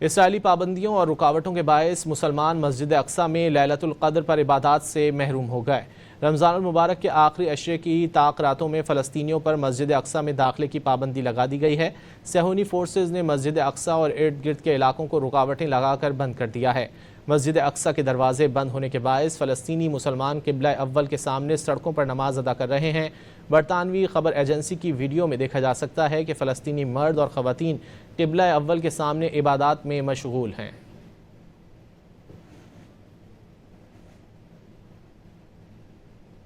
اسرائیلی پابندیوں اور رکاوٹوں کے باعث مسلمان مسجد اقصی میں لیلۃ القدر پر عبادات سے محروم ہو گئے۔ رمضان المبارک کے آخری عشرے کی طاق راتوں میں فلسطینیوں پر مسجد اقصی میں داخلے کی پابندی لگا دی گئی ہے۔ صہیونی فورسز نے مسجد اقصی اور ارد گرد کے علاقوں کو رکاوٹیں لگا کر بند کر دیا ہے۔ مسجد اقصی کے دروازے بند ہونے کے باعث فلسطینی مسلمان قبلہ اول کے سامنے سڑکوں پر نماز ادا کر رہے ہیں۔ برطانوی خبر ایجنسی کی ویڈیو میں دیکھا جا سکتا ہے کہ فلسطینی مرد اور خواتین قبلہ اول کے سامنے عبادات میں مشغول ہیں۔